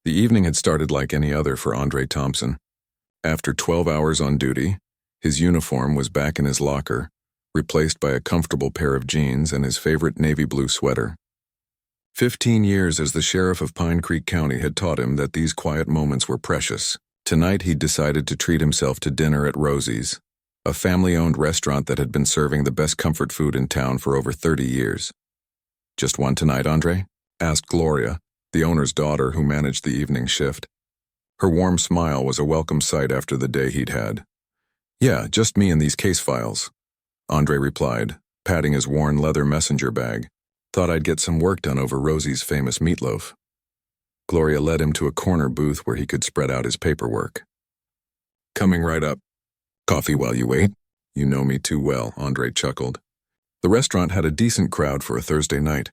The evening had started like any other for Andre Thompson. After 12 hours on duty, his uniform was back in his locker, replaced by a comfortable pair of jeans and his favorite navy blue sweater. 15 years as the sheriff of Pine Creek County had taught him that these quiet moments were precious. Tonight he'd decided to treat himself to dinner at Rosie's, a family-owned restaurant that had been serving the best comfort food in town for over 30 years. "Just one tonight, Andre?" asked Gloria, the owner's daughter who managed the evening shift. Her warm smile was a welcome sight after the day he'd had. "Yeah, just me and these case files," Andre replied, patting his worn leather messenger bag. "Thought I'd get some work done over Rosie's famous meatloaf." Gloria led him to a corner booth where he could spread out his paperwork. "Coming right up. Coffee while you wait?" "You know me too well," Andre chuckled. The restaurant had a decent crowd for a Thursday night.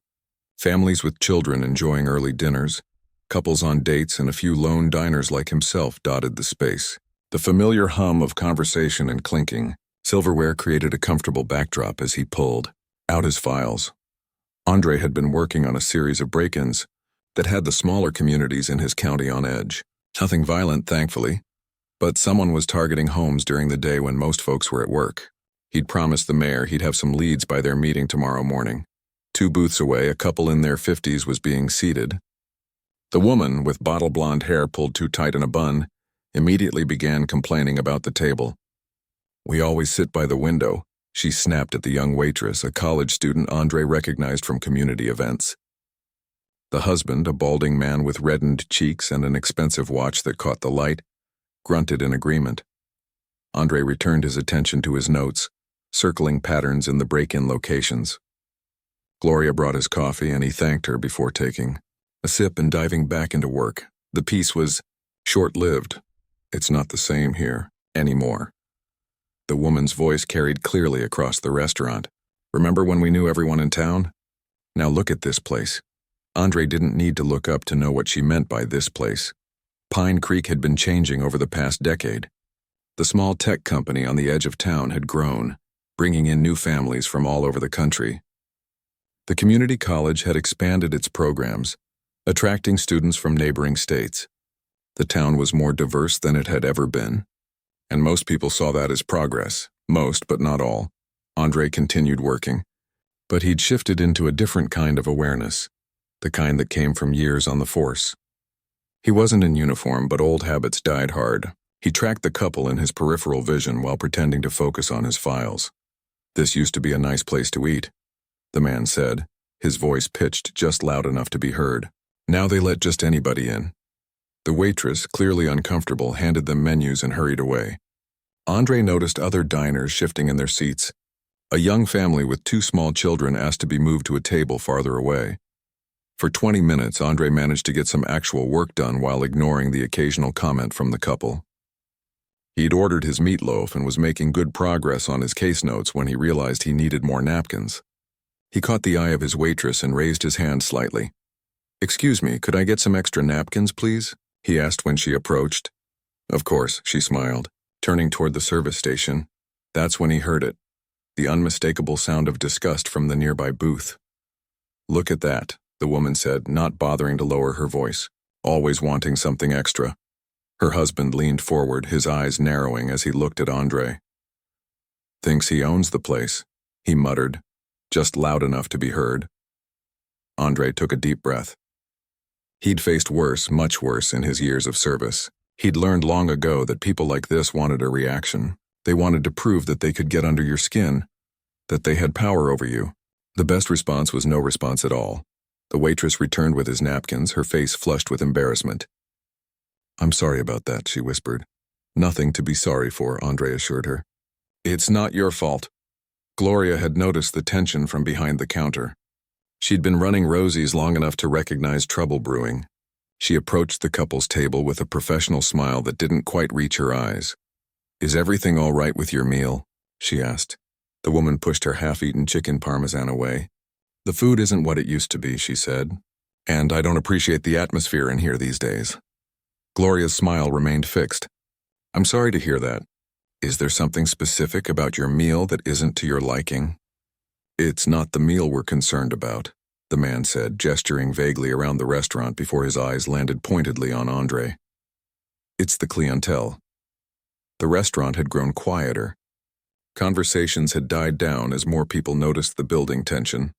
Families with children enjoying early dinners, couples on dates, and a few lone diners like himself dotted the space. The familiar hum of conversation and clinking silverware created a comfortable backdrop as he pulled out his files. Andre had been working on a series of break-ins that had the smaller communities in his county on edge. Nothing violent, thankfully, but someone was targeting homes during the day when most folks were at work. He'd promised the mayor he'd have some leads by their meeting tomorrow morning. 2 booths away, a couple in their 50s was being seated. The woman, with bottle blonde hair pulled too tight in a bun, immediately began complaining about the table. "We always sit by the window," she snapped at the young waitress, a college student Andre recognized from community events. The husband, a balding man with reddened cheeks and an expensive watch that caught the light, grunted in agreement. Andre returned his attention to his notes, circling patterns in the break-in locations. Gloria brought his coffee and he thanked her before taking a sip and diving back into work. The piece was short-lived. "It's not the same here anymore." The woman's voice carried clearly across the restaurant. "Remember when we knew everyone in town? Now look at this place." Andre didn't need to look up to know what she meant by this place. Pine Creek had been changing over the past decade. The small tech company on the edge of town had grown, bringing in new families from all over the country. The community college had expanded its programs, attracting students from neighboring states. The town was more diverse than it had ever been, and most people saw that as progress. Most, but not all. Andre continued working, but he'd shifted into a different kind of awareness, the kind that came from years on the force. He wasn't in uniform, but old habits died hard. He tracked the couple in his peripheral vision while pretending to focus on his files. "This used to be a nice place to eat," the man said, his voice pitched just loud enough to be heard. "Now they let just anybody in." The waitress, clearly uncomfortable, handed them menus and hurried away. Andre noticed other diners shifting in their seats. A young family with 2 small children asked to be moved to a table farther away. For 20 minutes, Andre managed to get some actual work done while ignoring the occasional comment from the couple. He'd ordered his meatloaf and was making good progress on his case notes when he realized he needed more napkins. He caught the eye of his waitress and raised his hand slightly. "Excuse me, could I get some extra napkins, please?" he asked when she approached. "Of course," she smiled, turning toward the service station. That's when he heard it, the unmistakable sound of disgust from the nearby booth. "Look at that," the woman said, not bothering to lower her voice. "Always wanting something extra." Her husband leaned forward, his eyes narrowing as he looked at Andre. "Thinks he owns the place," he muttered, just loud enough to be heard. Andre took a deep breath. He'd faced worse, much worse, in his years of service. He'd learned long ago that people like this wanted a reaction. They wanted to prove that they could get under your skin, that they had power over you. The best response was no response at all. The waitress returned with his napkins, her face flushed with embarrassment. "I'm sorry about that," she whispered. "Nothing to be sorry for," Andre assured her. "It's not your fault." Gloria had noticed the tension from behind the counter. She'd been running Rosie's long enough to recognize trouble brewing. She approached the couple's table with a professional smile that didn't quite reach her eyes. "Is everything all right with your meal?" she asked. The woman pushed her half-eaten chicken parmesan away. "The food isn't what it used to be," she said. "And I don't appreciate the atmosphere in here these days." Gloria's smile remained fixed. "I'm sorry to hear that. Is there something specific about your meal that isn't to your liking?" "It's not the meal we're concerned about," the man said, gesturing vaguely around the restaurant before his eyes landed pointedly on Andre. It's the clientele. The restaurant had grown quieter. Conversations had died down as more people noticed the building tension.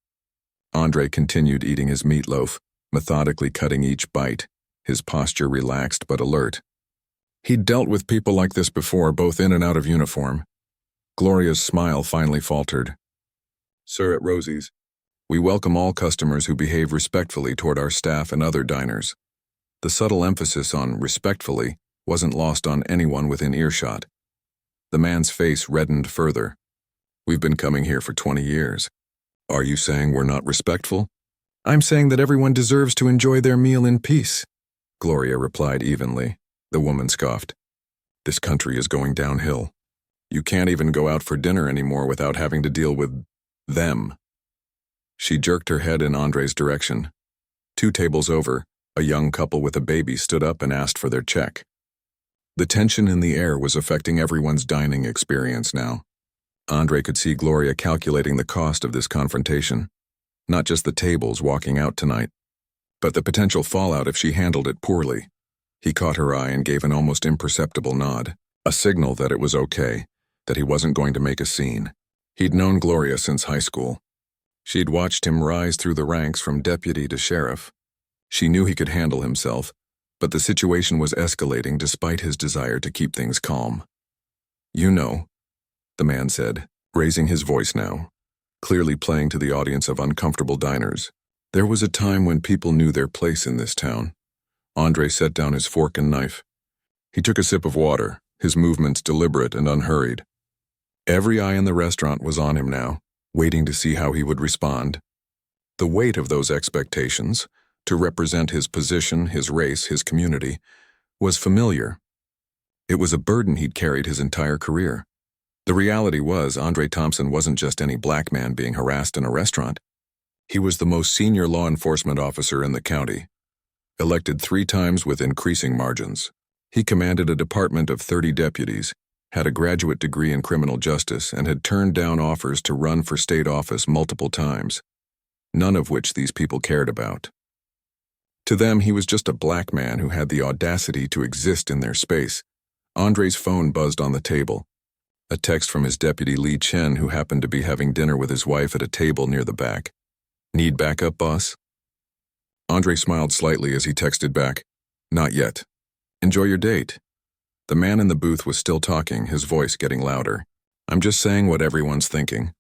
Andre continued eating his meatloaf, methodically cutting each bite, his posture relaxed but alert. He'd dealt with people like this before, both in and out of uniform. Gloria's smile finally faltered. Sir, at Rosie's, we welcome all customers who behave respectfully toward our staff and other diners. The subtle emphasis on respectfully wasn't lost on anyone within earshot. The man's face reddened further. We've been coming here for 20 years. Are you saying we're not respectful? I'm saying that everyone deserves to enjoy their meal in peace, Gloria replied evenly. The woman scoffed. This country is going downhill. You can't even go out for dinner anymore without having to deal with them. She jerked her head in Andre's direction. 2 tables over, a young couple with a baby stood up and asked for their check. The tension in the air was affecting everyone's dining experience now. Andre could see Gloria calculating the cost of this confrontation. Not just the tables walking out tonight, but the potential fallout if she handled it poorly. He caught her eye and gave an almost imperceptible nod, a signal that it was okay, that he wasn't going to make a scene. He'd known Gloria since high school. She'd watched him rise through the ranks from deputy to sheriff. She knew he could handle himself, but the situation was escalating despite his desire to keep things calm. You know, the man said, raising his voice now, clearly playing to the audience of uncomfortable diners. There was a time when people knew their place in this town. Andre set down his fork and knife. He took a sip of water, his movements deliberate and unhurried. Every eye in the restaurant was on him now, waiting to see how he would respond. The weight of those expectations, to represent his position, his race, his community, was familiar. It was a burden he'd carried his entire career. The reality was, Andre Thompson wasn't just any black man being harassed in a restaurant. He was the most senior law enforcement officer in the county, elected 3 times with increasing margins. He commanded a department of 30 deputies, had a graduate degree in criminal justice, and had turned down offers to run for state office multiple times, none of which these people cared about. To them, he was just a black man who had the audacity to exist in their space. Andre's phone buzzed on the table. A text from his deputy Lee Chen, who happened to be having dinner with his wife at a table near the back. Need backup, boss? Andre smiled slightly as he texted back, Not yet. Enjoy your date. The man in the booth was still talking, his voice getting louder. I'm just saying what everyone's thinking.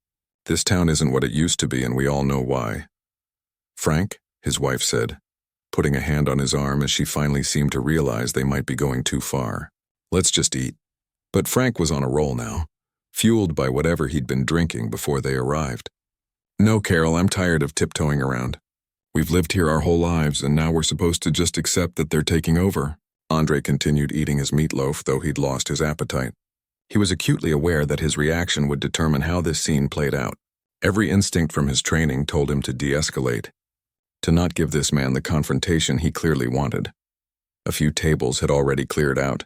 This town isn't what it used to be, and we all know why. Frank, his wife said, putting a hand on his arm as she finally seemed to realize they might be going too far. Let's just eat. But Frank was on a roll now, fueled by whatever he'd been drinking before they arrived. No, Carol, I'm tired of tiptoeing around. We've lived here our whole lives, and now we're supposed to just accept that they're taking over. Andre continued eating his meatloaf, though he'd lost his appetite. He was acutely aware that his reaction would determine how this scene played out. Every instinct from his training told him to de-escalate, to not give this man the confrontation he clearly wanted. A few tables had already cleared out.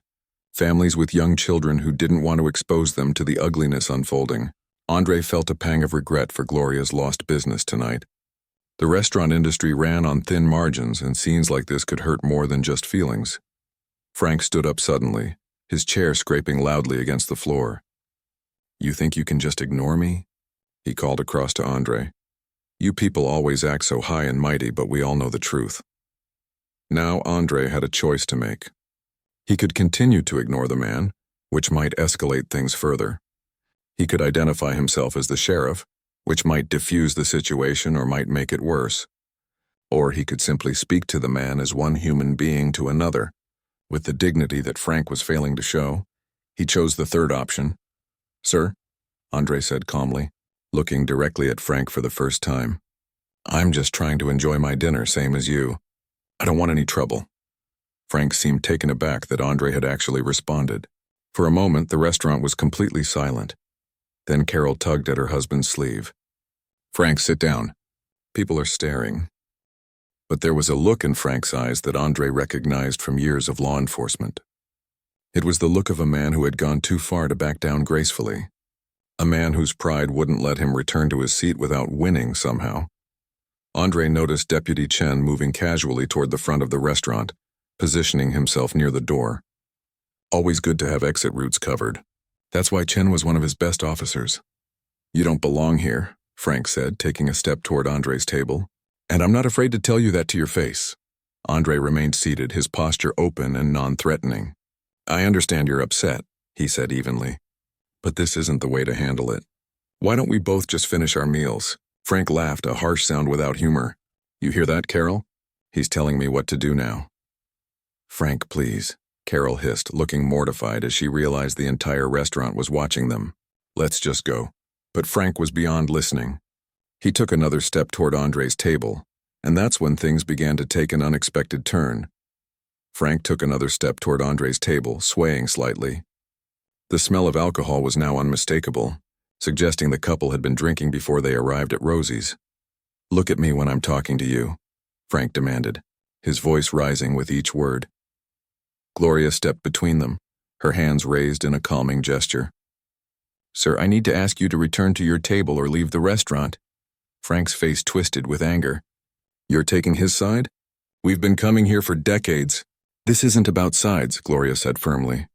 Families with young children who didn't want to expose them to the ugliness unfolding. Andre felt a pang of regret for Gloria's lost business tonight. The restaurant industry ran on thin margins, and scenes like this could hurt more than just feelings. Frank stood up suddenly, his chair scraping loudly against the floor. You think you can just ignore me? He called across to Andre. You people always act so high and mighty, but we all know the truth. Now Andre had a choice to make. He could continue to ignore the man, which might escalate things further. He could identify himself as the sheriff, which might diffuse the situation or might make it worse. Or he could simply speak to the man as one human being to another, with the dignity that Frank was failing to show. He chose the third option. Sir, Andre said calmly, looking directly at Frank for the first time. I'm just trying to enjoy my dinner, same as you. I don't want any trouble. Frank seemed taken aback that Andre had actually responded. For a moment, the restaurant was completely silent. Then Carol tugged at her husband's sleeve. Frank, sit down. People are staring. But there was a look in Frank's eyes that Andre recognized from years of law enforcement. It was the look of a man who had gone too far to back down gracefully. A man whose pride wouldn't let him return to his seat without winning somehow. Andre noticed Deputy Chen moving casually toward the front of the restaurant, positioning himself near the door. Always good to have exit routes covered. That's why Chen was one of his best officers. You don't belong here, Frank said, taking a step toward Andre's table. And I'm not afraid to tell you that to your face. Andre remained seated, his posture open and non-threatening. I understand you're upset, he said evenly. But this isn't the way to handle it. Why don't we both just finish our meals? Frank laughed, a harsh sound without humor. You hear that, Carol? He's telling me what to do now. Frank, please, Carol hissed, looking mortified as she realized the entire restaurant was watching them. Let's just go. But Frank was beyond listening. He took another step toward Andre's table, and that's when things began to take an unexpected turn. Frank took another step toward Andre's table, swaying slightly. The smell of alcohol was now unmistakable, suggesting the couple had been drinking before they arrived at Rosie's. Look at me when I'm talking to you, Frank demanded, his voice rising with each word. Gloria stepped between them, her hands raised in a calming gesture. Sir, I need to ask you to return to your table or leave the restaurant. Frank's face twisted with anger. You're taking his side? We've been coming here for decades. This isn't about sides, Gloria said firmly.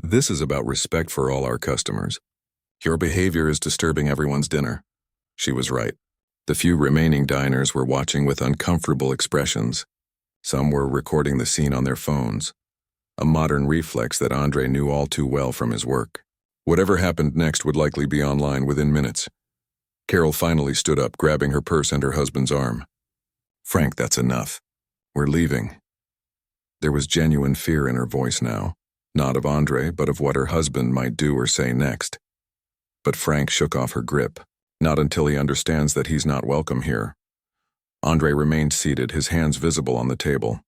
This is about respect for all our customers. Your behavior is disturbing everyone's dinner. She was right. The few remaining diners were watching with uncomfortable expressions. Some were recording the scene on their phones, a modern reflex that Andre knew all too well from his work. Whatever happened next would likely be online within minutes. Carol finally stood up, grabbing her purse and her husband's arm. Frank, that's enough. We're leaving. There was genuine fear in her voice now, not of Andre, but of what her husband might do or say next. But Frank shook off her grip, not until he understands that he's not welcome here. Andre remained seated, his hands visible on the table.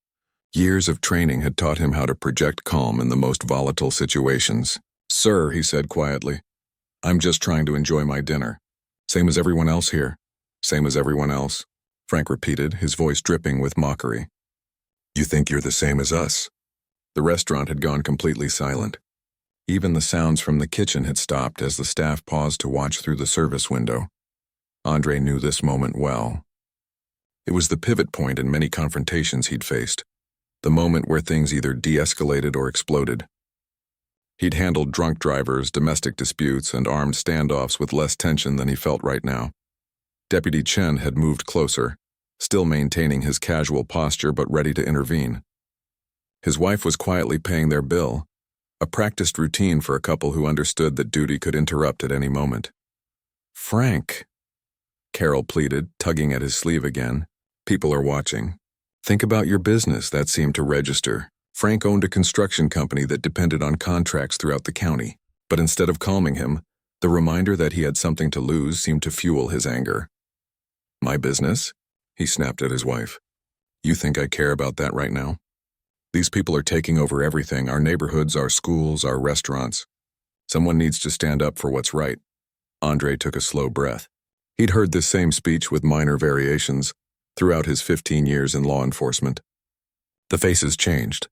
Years of training had taught him how to project calm in the most volatile situations. Sir, he said quietly, I'm just trying to enjoy my dinner. Same as everyone else here. Same as everyone else, Frank repeated, his voice dripping with mockery. You think you're the same as us? The restaurant had gone completely silent. Even the sounds from the kitchen had stopped as the staff paused to watch through the service window. Andre knew this moment well. It was the pivot point in many confrontations he'd faced, the moment where things either de-escalated or exploded. He'd handled drunk drivers, domestic disputes, and armed standoffs with less tension than he felt right now. Deputy Chen had moved closer, still maintaining his casual posture but ready to intervene. His wife was quietly paying their bill, a practiced routine for a couple who understood that duty could interrupt at any moment. Frank, Carol pleaded, tugging at his sleeve again. People are watching. Think about your business, that seemed to register. Frank owned a construction company that depended on contracts throughout the county, but instead of calming him, the reminder that he had something to lose seemed to fuel his anger. My business? He snapped at his wife. You think I care about that right now? These people are taking over everything, our neighborhoods, our schools, our restaurants. Someone needs to stand up for what's right. Andre took a slow breath. He'd heard this same speech with minor variations throughout his 15 years in law enforcement. The faces changed,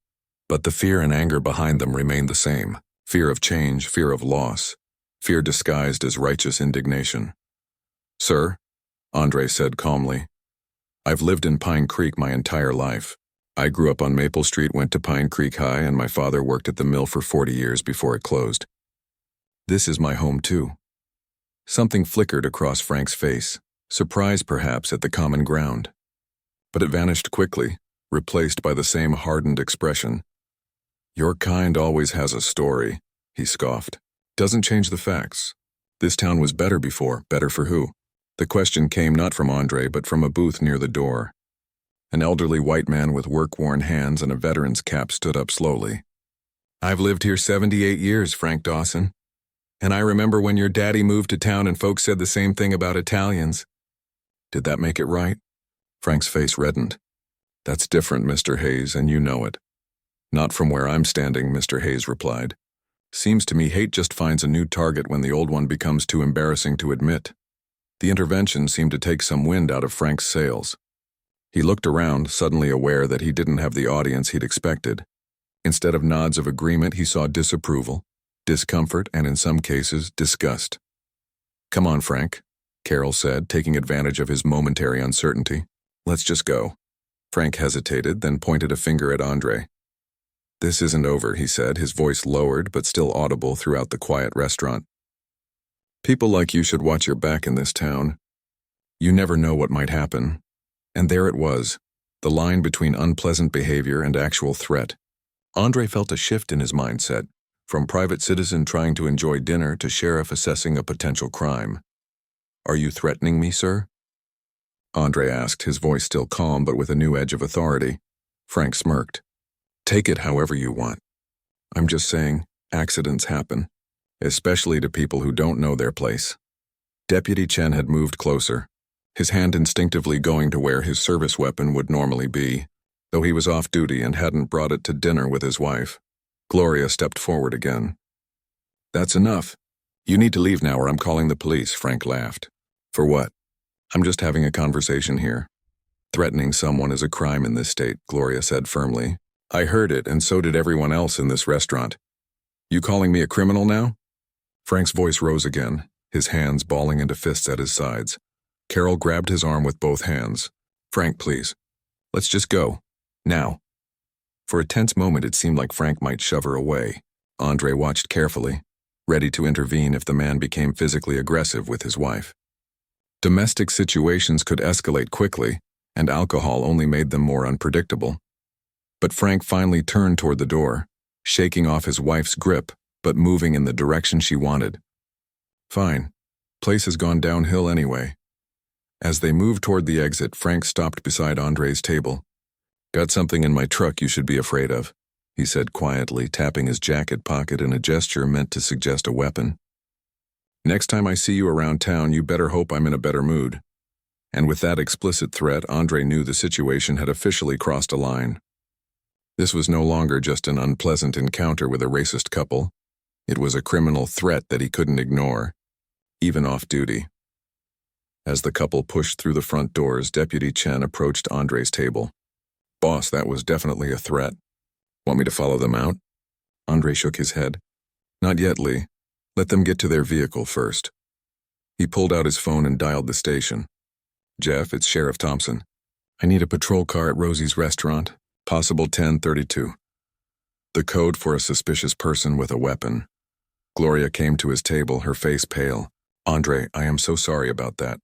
but the fear and anger behind them remained the same. Fear of change, fear of loss, fear disguised as righteous indignation. Sir, Andre said calmly, I've lived in Pine Creek my entire life. I grew up on Maple Street, went to Pine Creek High, and my father worked at the mill for 40 years before it closed. This is my home too. Something flickered across Frank's face, surprise perhaps at the common ground. But it vanished quickly, replaced by the same hardened expression. Your kind always has a story, he scoffed. Doesn't change the facts. This town was better before. Better for who? The question came not from Andre, but from a booth near the door. An elderly white man with work-worn hands and a veteran's cap stood up slowly. I've lived here 78 years, Frank Dawson. And I remember when your daddy moved to town and folks said the same thing about Italians. Did that make it right? Frank's face reddened. That's different, Mr. Hayes, and you know it. Not from where I'm standing, Mr. Hayes replied. Seems to me hate just finds a new target when the old one becomes too embarrassing to admit. The intervention seemed to take some wind out of Frank's sails. He looked around, suddenly aware that he didn't have the audience he'd expected. Instead of nods of agreement, he saw disapproval, discomfort, and in some cases, disgust. Come on, Frank, Carol said, taking advantage of his momentary uncertainty. Let's just go. Frank hesitated, then pointed a finger at Andre. This isn't over, he said, his voice lowered but still audible throughout the quiet restaurant. People like you should watch your back in this town. You never know what might happen. And there it was, the line between unpleasant behavior and actual threat. Andre felt a shift in his mindset, from private citizen trying to enjoy dinner to sheriff assessing a potential crime. Are you threatening me, sir? Andre asked, his voice still calm but with a new edge of authority. Frank smirked. Take it however you want. I'm just saying, accidents happen, especially to people who don't know their place. Deputy Chen had moved closer, his hand instinctively going to where his service weapon would normally be, though he was off duty and hadn't brought it to dinner with his wife. Gloria stepped forward again. That's enough. You need to leave now or I'm calling the police, Frank laughed. For what? I'm just having a conversation here. Threatening someone is a crime in this state, Gloria said firmly. I heard it, and so did everyone else in this restaurant. You calling me a criminal now? Frank's voice rose again, his hands balling into fists at his sides. Carol grabbed his arm with both hands. Frank, please. Let's just go. Now. For a tense moment it seemed like Frank might shove her away. Andre watched carefully, ready to intervene if the man became physically aggressive with his wife. Domestic situations could escalate quickly, and alcohol only made them more unpredictable. But Frank finally turned toward the door, shaking off his wife's grip, but moving in the direction she wanted. Fine. Place has gone downhill anyway. As they moved toward the exit, Frank stopped beside Andre's table. Got something in my truck you should be afraid of, he said quietly, tapping his jacket pocket in a gesture meant to suggest a weapon. Next time I see you around town, you better hope I'm in a better mood. And with that explicit threat, Andre knew the situation had officially crossed a line. This was no longer just an unpleasant encounter with a racist couple. It was a criminal threat that he couldn't ignore, even off duty. As the couple pushed through the front doors, Deputy Chen approached Andre's table. Boss, that was definitely a threat. Want me to follow them out? Andre shook his head. Not yet, Lee. Let them get to their vehicle first. He pulled out his phone and dialed the station. Jeff, it's Sheriff Thompson. I need a patrol car at Rosie's restaurant, possible 1032. The code for a suspicious person with a weapon. Gloria came to his table, her face pale. Andre, I am so sorry about that.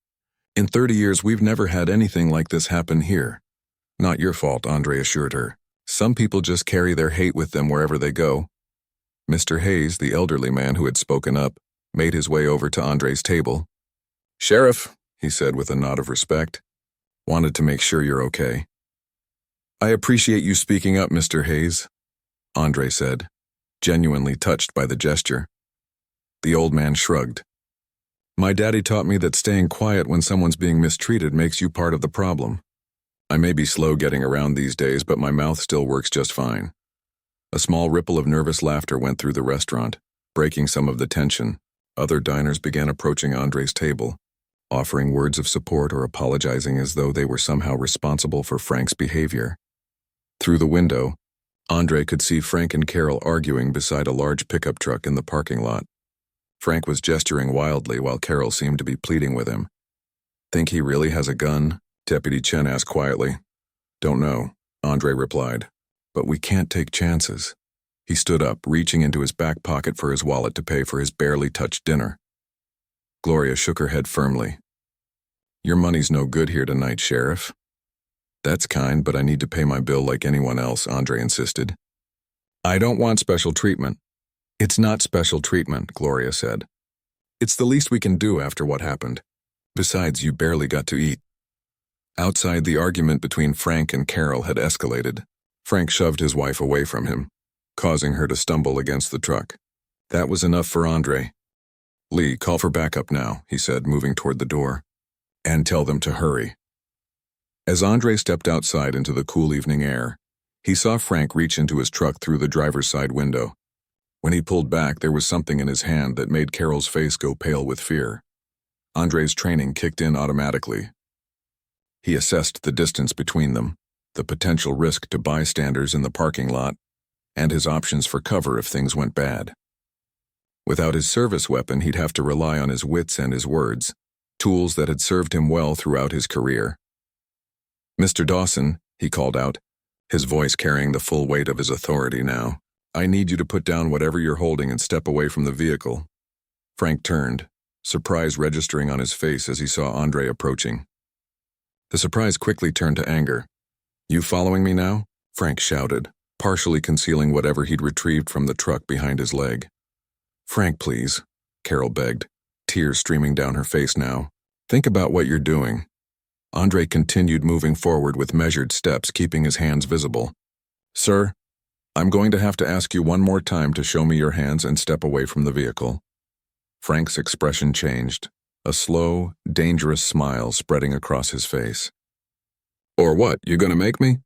In 30 years, we've never had anything like this happen here. Not your fault, Andre assured her. Some people just carry their hate with them wherever they go. Mr. Hayes, the elderly man who had spoken up, made his way over to Andre's table. Sheriff, he said with a nod of respect. Wanted to make sure you're okay. I appreciate you speaking up, Mr. Hayes, Andre said, genuinely touched by the gesture. The old man shrugged. My daddy taught me that staying quiet when someone's being mistreated makes you part of the problem. I may be slow getting around these days, but my mouth still works just fine. A small ripple of nervous laughter went through the restaurant, breaking some of the tension. Other diners began approaching Andre's table, offering words of support or apologizing as though they were somehow responsible for Frank's behavior. Through the window, Andre could see Frank and Carol arguing beside a large pickup truck in the parking lot. Frank was gesturing wildly while Carol seemed to be pleading with him. Think he really has a gun? Deputy Chen asked quietly. Don't know, Andre replied. But we can't take chances. He stood up, reaching into his back pocket for his wallet to pay for his barely touched dinner. Gloria shook her head firmly. Your money's no good here tonight, Sheriff. That's kind, but I need to pay my bill like anyone else, Andre insisted. I don't want special treatment. It's not special treatment, Gloria said. It's the least we can do after what happened. Besides, you barely got to eat. Outside, the argument between Frank and Carol had escalated. Frank shoved his wife away from him, causing her to stumble against the truck. That was enough for Andre. Lee, call for backup now, he said, moving toward the door. And tell them to hurry. As Andre stepped outside into the cool evening air, he saw Frank reach into his truck through the driver's side window. When he pulled back, there was something in his hand that made Carol's face go pale with fear. Andre's training kicked in automatically. He assessed the distance between them, the potential risk to bystanders in the parking lot, and his options for cover if things went bad. Without his service weapon, he'd have to rely on his wits and his words, tools that had served him well throughout his career. "Mr. Dawson," he called out, his voice carrying the full weight of his authority now. "I need you to put down whatever you're holding and step away from the vehicle." Frank turned, surprise registering on his face as he saw Andre approaching. The surprise quickly turned to anger. "You following me now?" Frank shouted, partially concealing whatever he'd retrieved from the truck behind his leg. "Frank, please," Carol begged, tears streaming down her face now. "Think about what you're doing." Andre continued moving forward with measured steps, keeping his hands visible. "Sir, I'm going to have to ask you one more time to show me your hands and step away from the vehicle." Frank's expression changed, a slow, dangerous smile spreading across his face. "Or what, you gonna make me?"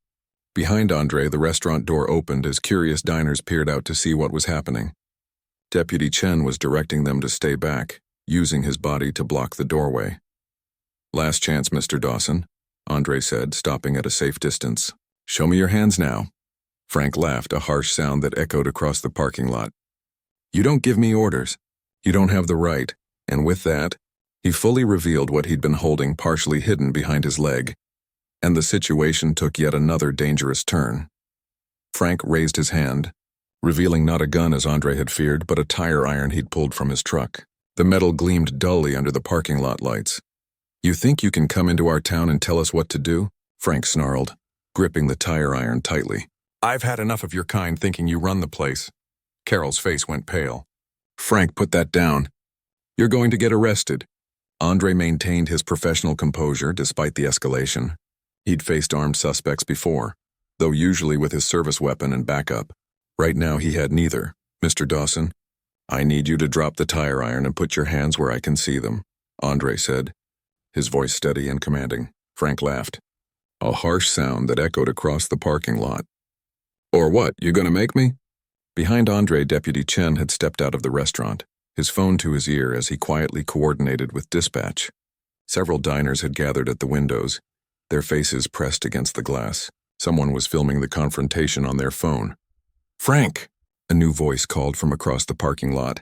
Behind Andre, the restaurant door opened as curious diners peered out to see what was happening. Deputy Chen was directing them to stay back, using his body to block the doorway. "Last chance, Mr. Dawson," Andre said, stopping at a safe distance. "Show me your hands now." Frank laughed, a harsh sound that echoed across the parking lot. "You don't give me orders. You don't have the right." And with that, he fully revealed what he'd been holding partially hidden behind his leg. And the situation took yet another dangerous turn. Frank raised his hand, revealing not a gun as Andre had feared, but a tire iron he'd pulled from his truck. The metal gleamed dully under the parking lot lights. "You think you can come into our town and tell us what to do?" Frank snarled, gripping the tire iron tightly. "I've had enough of your kind thinking you run the place." Carol's face went pale. "Frank, put that down. You're going to get arrested." Andre maintained his professional composure despite the escalation. He'd faced armed suspects before, though usually with his service weapon and backup. Right now he had neither. "Mr. Dawson, I need you to drop the tire iron and put your hands where I can see them," Andre said, his voice steady and commanding. Frank laughed, a harsh sound that echoed across the parking lot. "Or what, you gonna make me?" Behind Andre, Deputy Chen had stepped out of the restaurant, his phone to his ear as he quietly coordinated with dispatch. Several diners had gathered at the windows, their faces pressed against the glass. Someone was filming the confrontation on their phone. "Frank!" a new voice called from across the parking lot.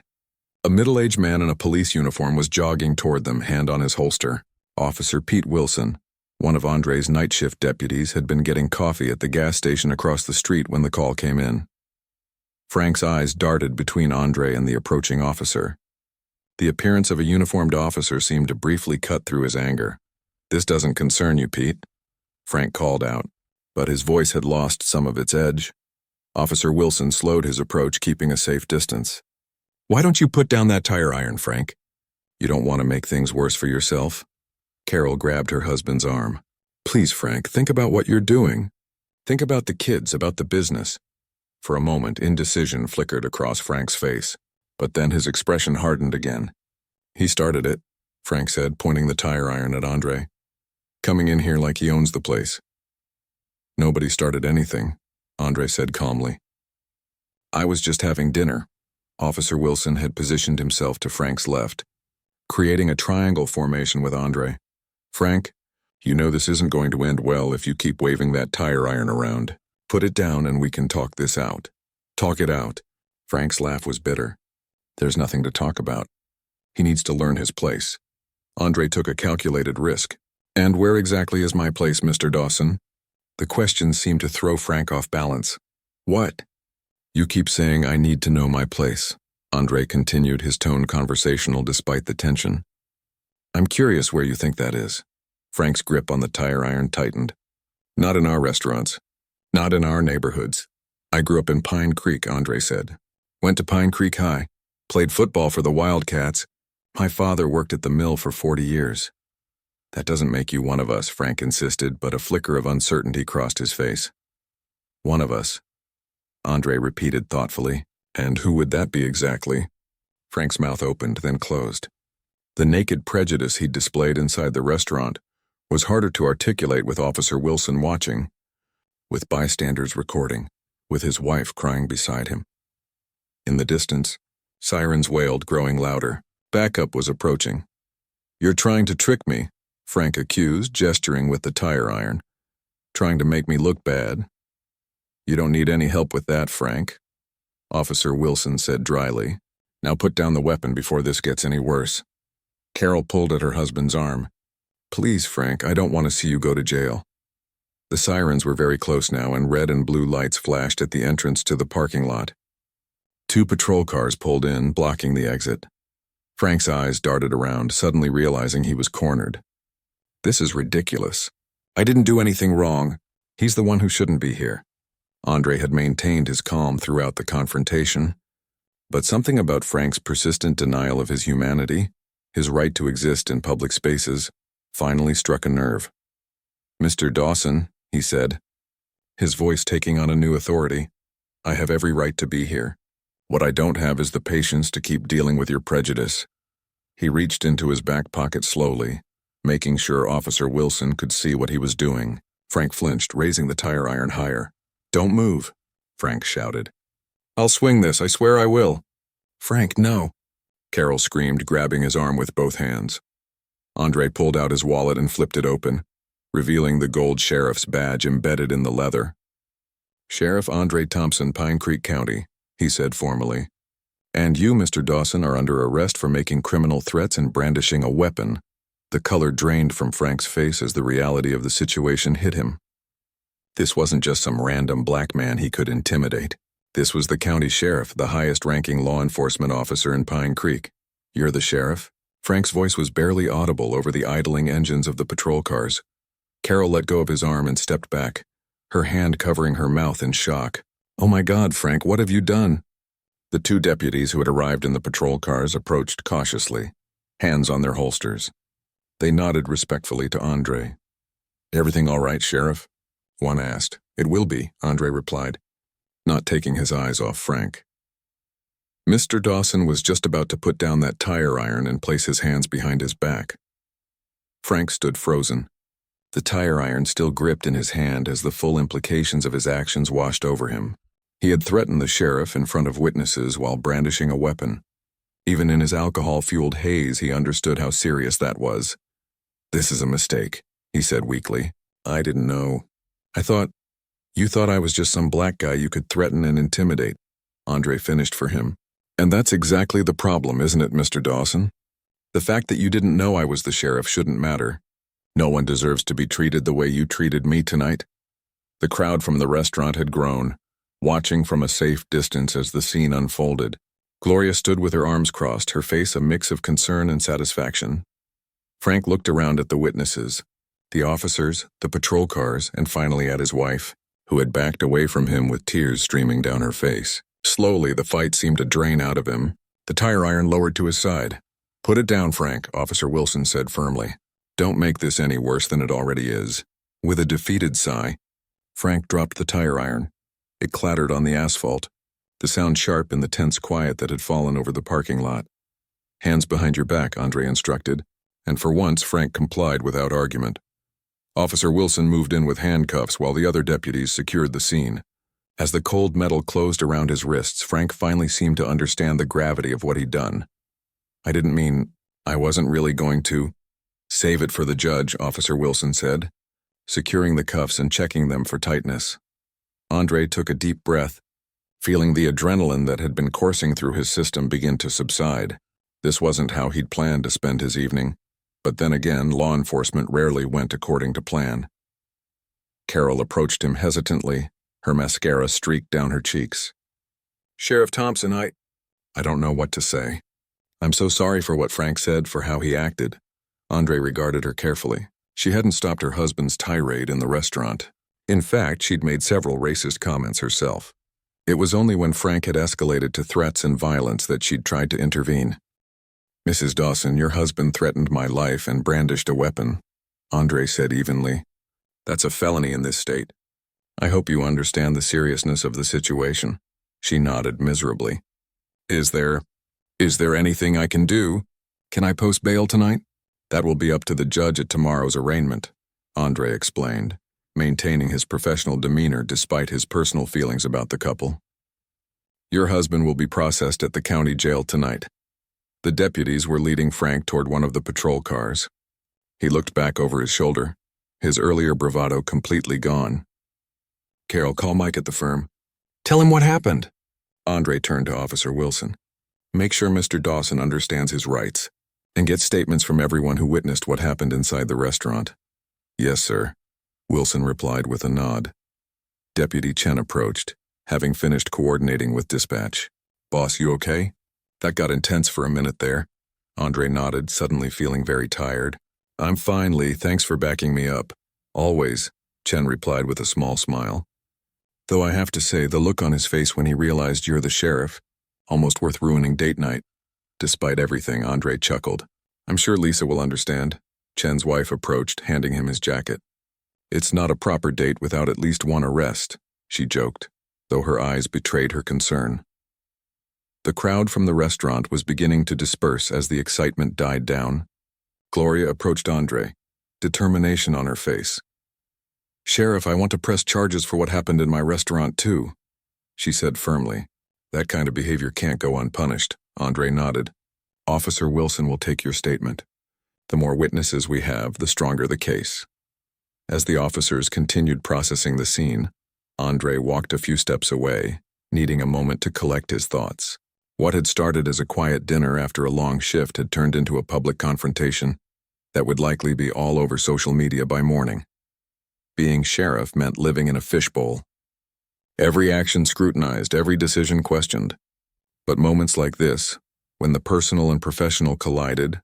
A middle-aged man in a police uniform was jogging toward them, hand on his holster. Officer Pete Wilson, one of Andre's night shift deputies, had been getting coffee at the gas station across the street when the call came in. Frank's eyes darted between Andre and the approaching officer. The appearance of a uniformed officer seemed to briefly cut through his anger. "This doesn't concern you, Pete," Frank called out, but his voice had lost some of its edge. Officer Wilson slowed his approach, keeping a safe distance. "Why don't you put down that tire iron, Frank? You don't want to make things worse for yourself?" Carol grabbed her husband's arm. "Please, Frank, think about what you're doing. Think about the kids, about the business." For a moment, indecision flickered across Frank's face, but then his expression hardened again. "He started it," Frank said, pointing the tire iron at Andre. "Coming in here like he owns the place." "Nobody started anything," Andre said calmly. "I was just having dinner." Officer Wilson had positioned himself to Frank's left, creating a triangle formation with Andre. "Frank, you know this isn't going to end well if you keep waving that tire iron around. Put it down and we can talk this out." "Talk it out." Frank's laugh was bitter. "There's nothing to talk about. He needs to learn his place." Andre took a calculated risk. "And where exactly is my place, Mr. Dawson?" The question seemed to throw Frank off balance. "What?" "You keep saying I need to know my place," Andre continued, his tone conversational despite the tension. "I'm curious where you think that is." Frank's grip on the tire iron tightened. "Not in our restaurants. Not in our neighborhoods. I grew up in Pine Creek," Andre said. "Went to Pine Creek High. Played football for the Wildcats. My father worked at the mill for 40 years. "That doesn't make you one of us," Frank insisted, but a flicker of uncertainty crossed his face. "One of us," Andre repeated thoughtfully. "And who would that be exactly?" Frank's mouth opened, then closed. The naked prejudice he'd displayed inside the restaurant was harder to articulate with Officer Wilson watching, with bystanders recording, with his wife crying beside him. In the distance, sirens wailed, growing louder. Backup was approaching. "You're trying to trick me," Frank accused, gesturing with the tire iron. "Trying to make me look bad." "You don't need any help with that, Frank," Officer Wilson said dryly. "Now put down the weapon before this gets any worse." Carol pulled at her husband's arm. "Please, Frank, I don't want to see you go to jail." The sirens were very close now, and red and blue lights flashed at the entrance to the parking lot. 2 patrol cars pulled in, blocking the exit. Frank's eyes darted around, suddenly realizing he was cornered. This is ridiculous. I didn't do anything wrong. He's the one who shouldn't be here. Andre had maintained his calm throughout the confrontation, but something about Frank's persistent denial of his humanity, his right to exist in public spaces, finally struck a nerve. "Mr. Dawson," he said, his voice taking on a new authority, "I have every right to be here. What I don't have is the patience to keep dealing with your prejudice." He reached into his back pocket slowly, making sure Officer Wilson could see what he was doing. Frank flinched, raising the tire iron higher. "Don't move," Frank shouted. "I'll swing this, I swear I will." "Frank, no," Carol screamed, grabbing his arm with both hands. Andre pulled out his wallet and flipped it open, revealing the gold sheriff's badge embedded in the leather. "Sheriff Andre Thompson, Pine Creek County," he said formally. "And you, Mr. Dawson, are under arrest for making criminal threats and brandishing a weapon." The color drained from Frank's face as the reality of the situation hit him. This wasn't just some random black man he could intimidate. This was the county sheriff, the highest-ranking law enforcement officer in Pine Creek. "You're the sheriff?" Frank's voice was barely audible over the idling engines of the patrol cars. Carol let go of his arm and stepped back, her hand covering her mouth in shock. "Oh my God, Frank, what have you done?" The 2 deputies who had arrived in the patrol cars approached cautiously, hands on their holsters. They nodded respectfully to Andre. "Everything all right, Sheriff?" one asked. "It will be," Andre replied, not taking his eyes off Frank. Mr. Dawson was just about to put down that tire iron and place his hands behind his back. Frank stood frozen, the tire iron still gripped in his hand as the full implications of his actions washed over him. He had threatened the sheriff in front of witnesses while brandishing a weapon. Even in his alcohol-fueled haze, he understood how serious that was. "This is a mistake," he said weakly. "I didn't know. You thought I was just some black guy you could threaten and intimidate," Andre finished for him. "And that's exactly the problem, isn't it, Mr. Dawson? The fact that you didn't know I was the sheriff shouldn't matter. No one deserves to be treated the way you treated me tonight." The crowd from the restaurant had grown, watching from a safe distance as the scene unfolded. Gloria stood with her arms crossed, her face a mix of concern and satisfaction. Frank looked around at the witnesses, the officers, the patrol cars, and finally at his wife, who had backed away from him with tears streaming down her face. Slowly, the fight seemed to drain out of him. The tire iron lowered to his side. "Put it down, Frank," Officer Wilson said firmly. "Don't make this any worse than it already is." With a defeated sigh, Frank dropped the tire iron. It clattered on the asphalt, the sound sharp in the tense quiet that had fallen over the parking lot. "Hands behind your back," Andre instructed, and for once Frank complied without argument. Officer Wilson moved in with handcuffs while the other deputies secured the scene. As the cold metal closed around his wrists, Frank finally seemed to understand the gravity of what he'd done. I wasn't really going to." "Save it for the judge," Officer Wilson said, securing the cuffs and checking them for tightness. Andre took a deep breath, feeling the adrenaline that had been coursing through his system begin to subside. This wasn't how he'd planned to spend his evening, but then again, law enforcement rarely went according to plan. Carol approached him hesitantly, her mascara streaked down her cheeks. "Sheriff Thompson, I don't know what to say. I'm so sorry for what Frank said, for how he acted." Andre regarded her carefully. She hadn't stopped her husband's tirade in the restaurant. In fact, she'd made several racist comments herself. It was only when Frank had escalated to threats and violence that she'd tried to intervene. "Mrs. Dawson, your husband threatened my life and brandished a weapon," Andre said evenly. "That's a felony in this state. I hope you understand the seriousness of the situation." She nodded miserably. Is there anything I can do? Can I post bail tonight?" "That will be up to the judge at tomorrow's arraignment," Andre explained, maintaining his professional demeanor despite his personal feelings about the couple. "Your husband will be processed at the county jail tonight." The deputies were leading Frank toward one of the patrol cars. He looked back over his shoulder, his earlier bravado completely gone. "Carol, call Mike at the firm. Tell him what happened." Andre turned to Officer Wilson. "Make sure Mr. Dawson understands his rights, and get statements from everyone who witnessed what happened inside the restaurant." "Yes, sir." Wilson replied with a nod. Deputy Chen approached, having finished coordinating with dispatch. Boss, you okay? That got intense for a minute there. Andre nodded, suddenly feeling very tired. I'm fine, Lee. Thanks for backing me up. Always, Chen replied with a small smile. Though I have to say, the look on his face when he realized you're the sheriff, almost worth ruining date night. Despite everything, Andre chuckled. I'm sure Lisa will understand. Chen's wife approached, handing him his jacket. It's not a proper date without at least one arrest, she joked, though her eyes betrayed her concern. The crowd from the restaurant was beginning to disperse as the excitement died down. Gloria approached Andre, determination on her face. Sheriff, I want to press charges for what happened in my restaurant too, she said firmly. That kind of behavior can't go unpunished. Andre nodded. Officer Wilson will take your statement. The more witnesses we have, the stronger the case. As the officers continued processing the scene, Andre walked a few steps away, needing a moment to collect his thoughts. What had started as a quiet dinner after a long shift had turned into a public confrontation that would likely be all over social media by morning. Being sheriff meant living in a fishbowl. Every action scrutinized, every decision questioned. But moments like this, when the personal and professional collided,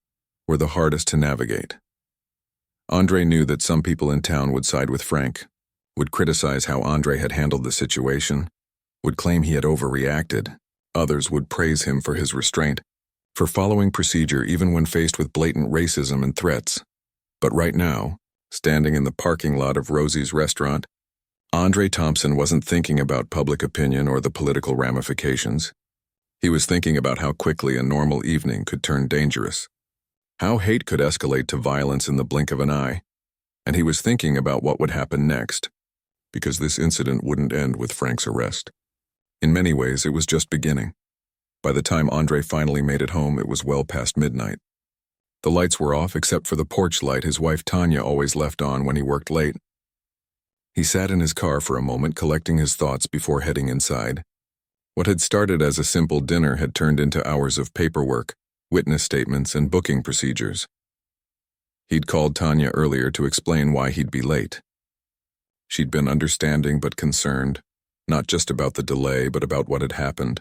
were the hardest to navigate. Andre knew that some people in town would side with Frank, would criticize how Andre had handled the situation, would claim he had overreacted. Others would praise him for his restraint, for following procedure even when faced with blatant racism and threats. But right now, standing in the parking lot of Rosie's restaurant, Andre Thompson wasn't thinking about public opinion or the political ramifications. He was thinking about how quickly a normal evening could turn dangerous, how hate could escalate to violence in the blink of an eye, and he was thinking about what would happen next, because this incident wouldn't end with Frank's arrest. In many ways, it was just beginning. By the time Andre finally made it home, it was well past midnight. The lights were off except for the porch light his wife Tanya always left on when he worked late. He sat in his car for a moment, collecting his thoughts before heading inside. What had started as a simple dinner had turned into hours of paperwork, witness statements, and booking procedures. He'd called Tanya earlier to explain why he'd be late. She'd been understanding but concerned, not just about the delay but about what had happened.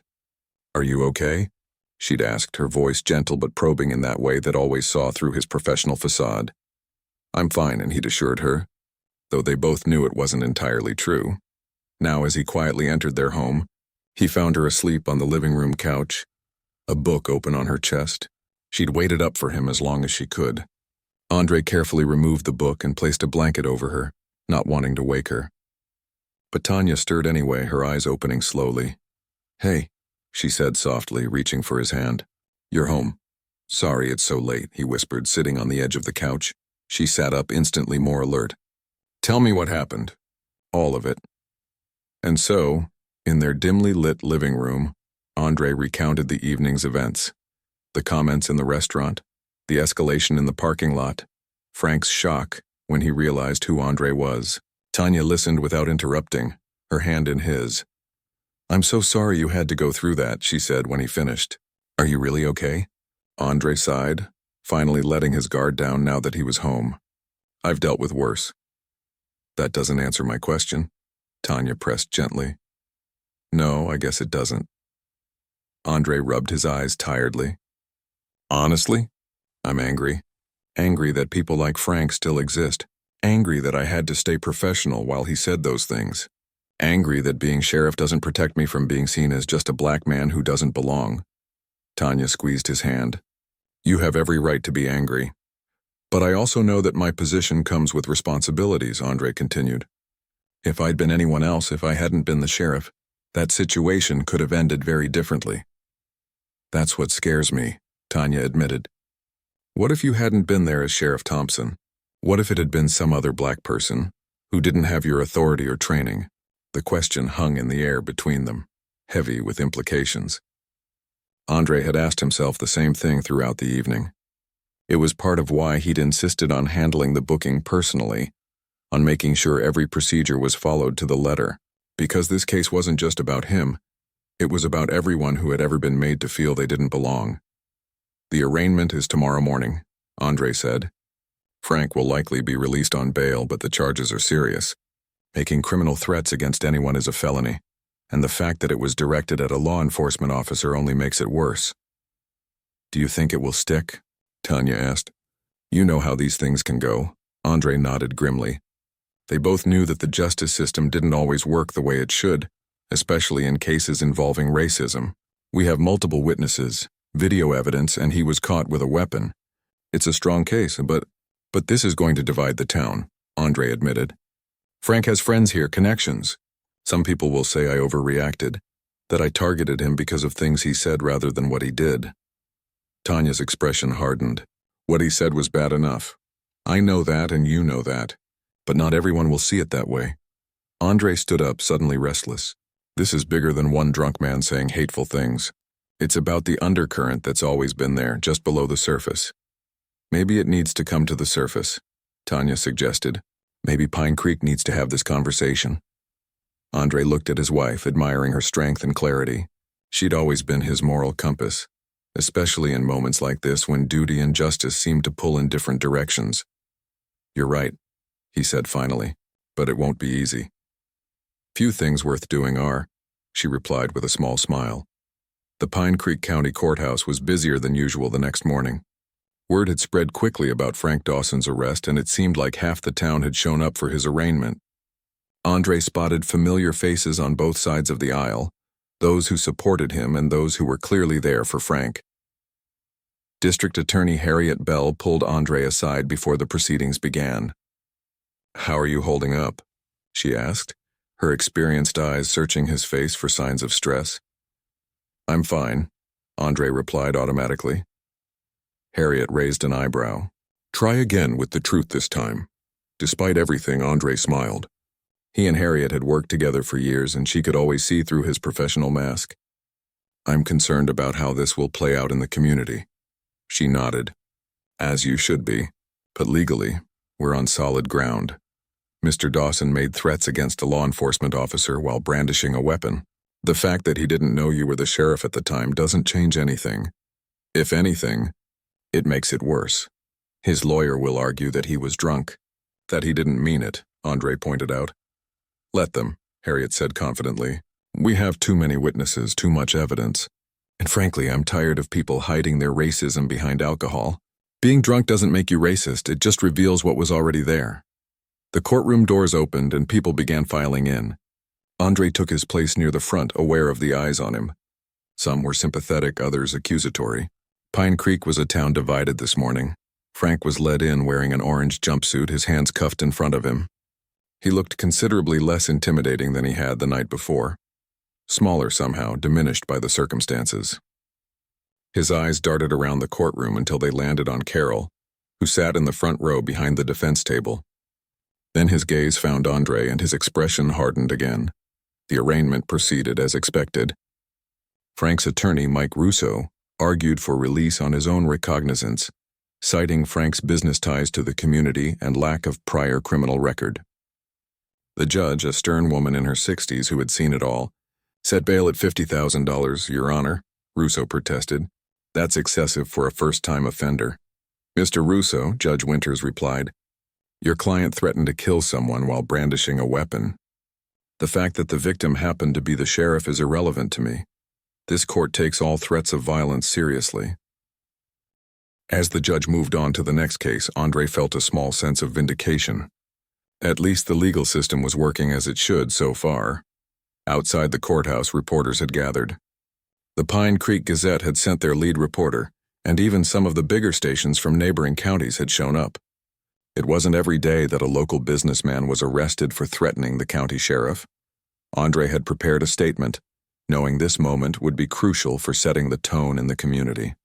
Are you okay? She'd asked, her voice gentle but probing in that way that always saw through his professional facade. I'm fine, and he'd assured her, though they both knew it wasn't entirely true. Now, as he quietly entered their home, he found her asleep on the living room couch, a book open on her chest. She'd waited up for him as long as she could. Andre carefully removed the book and placed a blanket over her, not wanting to wake her. But Tanya stirred anyway, her eyes opening slowly. Hey, she said softly, reaching for his hand. You're home. Sorry it's so late, he whispered, sitting on the edge of the couch. She sat up, instantly more alert. Tell me what happened. All of it. And so, in their dimly lit living room, Andre recounted the evening's events. The comments in the restaurant, the escalation in the parking lot, Frank's shock when he realized who Andre was. Tanya listened without interrupting, her hand in his. I'm so sorry you had to go through that, she said when he finished. Are you really okay? Andre sighed, finally letting his guard down now that he was home. I've dealt with worse. That doesn't answer my question, Tanya pressed gently. No, I guess it doesn't. Andre rubbed his eyes tiredly. Honestly, I'm angry. Angry that people like Frank still exist. Angry that I had to stay professional while he said those things. Angry that being sheriff doesn't protect me from being seen as just a black man who doesn't belong. Tanya squeezed his hand. You have every right to be angry. But I also know that my position comes with responsibilities, Andre continued. If I'd been anyone else, if I hadn't been the sheriff, that situation could have ended very differently. That's what scares me, Tanya admitted. What if you hadn't been there as Sheriff Thompson? What if it had been some other black person who didn't have your authority or training? The question hung in the air between them, heavy with implications. Andre had asked himself the same thing throughout the evening. It was part of why he'd insisted on handling the booking personally, on making sure every procedure was followed to the letter, because this case wasn't just about him. It was about everyone who had ever been made to feel they didn't belong. The arraignment is tomorrow morning, Andre said. Frank will likely be released on bail, but the charges are serious. Making criminal threats against anyone is a felony, and the fact that it was directed at a law enforcement officer only makes it worse. Do you think it will stick? Tanya asked. You know how these things can go. Andre nodded grimly. They both knew that the justice system didn't always work the way it should, especially in cases involving racism. We have multiple witnesses, video evidence, and he was caught with a weapon. It's a strong case, but this is going to divide the town, Andre admitted. Frank has friends here, connections. Some people will say I overreacted, that I targeted him because of things he said rather than what he did. Tanya's expression hardened. What he said was bad enough. I know that and you know that, but not everyone will see it that way. Andre stood up, suddenly restless. This is bigger than one drunk man saying hateful things. It's about the undercurrent that's always been there, just below the surface. Maybe it needs to come to the surface, Tanya suggested. Maybe Pine Creek needs to have this conversation. Andre looked at his wife, admiring her strength and clarity. She'd always been his moral compass, especially in moments like this when duty and justice seemed to pull in different directions. You're right, he said finally, but it won't be easy. Few things worth doing are, she replied with a small smile. The Pine Creek County Courthouse was busier than usual the next morning. Word had spread quickly about Frank Dawson's arrest, and it seemed like half the town had shown up for his arraignment. Andre spotted familiar faces on both sides of the aisle, those who supported him and those who were clearly there for Frank. District Attorney Harriet Bell pulled Andre aside before the proceedings began. How are you holding up? She asked, her experienced eyes searching his face for signs of stress. I'm fine, Andre replied automatically. Harriet raised an eyebrow. Try again with the truth this time. Despite everything, Andre smiled. He and Harriet had worked together for years, and she could always see through his professional mask. I'm concerned about how this will play out in the community. She nodded. As you should be. But legally, we're on solid ground. Mr. Dawson made threats against a law enforcement officer while brandishing a weapon. The fact that he didn't know you were the sheriff at the time doesn't change anything. If anything, it makes it worse. His lawyer will argue that he was drunk, that he didn't mean it, Andre pointed out. Let them, Harriet said confidently. We have too many witnesses, too much evidence. And frankly, I'm tired of people hiding their racism behind alcohol. Being drunk doesn't make you racist, it just reveals what was already there. The courtroom doors opened and people began filing in. Andre took his place near the front, aware of the eyes on him. Some were sympathetic, others accusatory. Pine Creek was a town divided this morning. Frank was led in wearing an orange jumpsuit, his hands cuffed in front of him. He looked considerably less intimidating than he had the night before. Smaller somehow, diminished by the circumstances. His eyes darted around the courtroom until they landed on Carol, who sat in the front row behind the defense table. Then his gaze found Andre and his expression hardened again. The arraignment proceeded as expected. Frank's attorney, Mike Russo, argued for release on his own recognizance, citing Frank's business ties to the community and lack of prior criminal record. The judge, a stern woman in her 60s who had seen it all, set bail at $50,000, Your Honor, Russo protested. That's excessive for a first-time offender. Mr. Russo, Judge Winters replied, your client threatened to kill someone while brandishing a weapon. The fact that the victim happened to be the sheriff is irrelevant to me. This court takes all threats of violence seriously. As the judge moved on to the next case, Andre felt a small sense of vindication. At least the legal system was working as it should so far. Outside the courthouse, reporters had gathered. The Pine Creek Gazette had sent their lead reporter, and even some of the bigger stations from neighboring counties had shown up. It wasn't every day that a local businessman was arrested for threatening the county sheriff. Andre had prepared a statement, knowing this moment would be crucial for setting the tone in the community.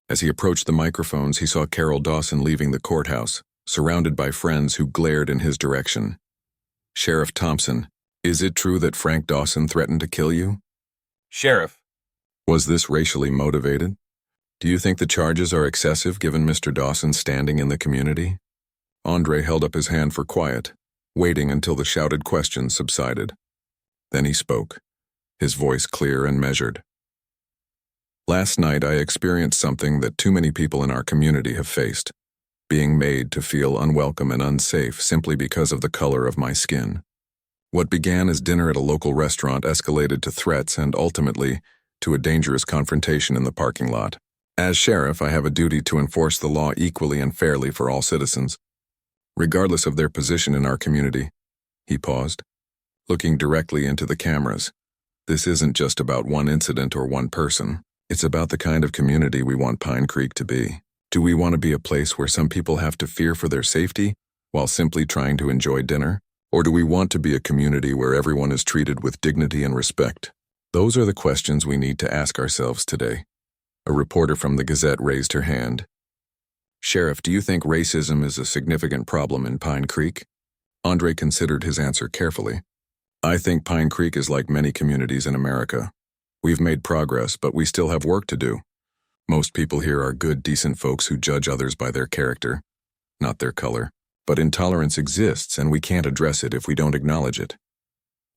As he approached the microphones, he saw Carol Dawson leaving the courthouse, surrounded by friends who glared in his direction. Sheriff Thompson, is it true that Frank Dawson threatened to kill you? Sheriff. Was this racially motivated? Do you think the charges are excessive given Mr. Dawson's standing in the community? Andre held up his hand for quiet, waiting until the shouted questions subsided. Then he spoke, his voice clear and measured. Last night I experienced something that too many people in our community have faced. being made to feel unwelcome and unsafe simply because of the color of my skin. What began as dinner at a local restaurant escalated to threats and ultimately to a dangerous confrontation in the parking lot. As sheriff, I have a duty to enforce the law equally and fairly for all citizens, regardless of their position in our community. He paused, looking directly into the cameras. This isn't just about one incident or one person. It's about the kind of community we want Pine Creek to be. Do we want to be a place where some people have to fear for their safety while simply trying to enjoy dinner? Or do we want to be a community where everyone is treated with dignity and respect? Those are the questions we need to ask ourselves today. A reporter from the Gazette raised her hand. Sheriff, do you think racism is a significant problem in Pine Creek? Andre considered his answer carefully. I think Pine Creek is like many communities in America. We've made progress, but we still have work to do. Most people here are good, decent folks who judge others by their character, not their color. But intolerance exists, and we can't address it if we don't acknowledge it.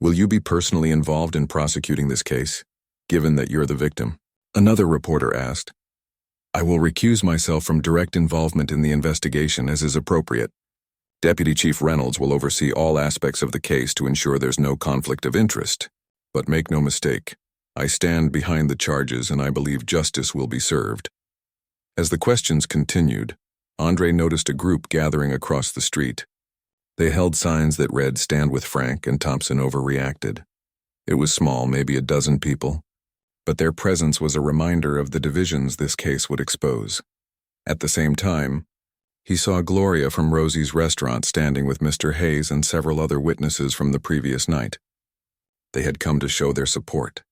Will you be personally involved in prosecuting this case, given that you're the victim? Another reporter asked. I will recuse myself from direct involvement in the investigation as is appropriate. Deputy Chief Reynolds will oversee all aspects of the case to ensure there's no conflict of interest. But make no mistake, I stand behind the charges and I believe justice will be served. As the questions continued, Andre noticed a group gathering across the street. They held signs that read, "Stand with Frank," and Thompson overreacted. It was small, maybe a dozen people, but their presence was a reminder of the divisions this case would expose. At the same time, he saw Gloria from Rosie's restaurant standing with Mr. Hayes and several other witnesses from the previous night. They had come to show their support.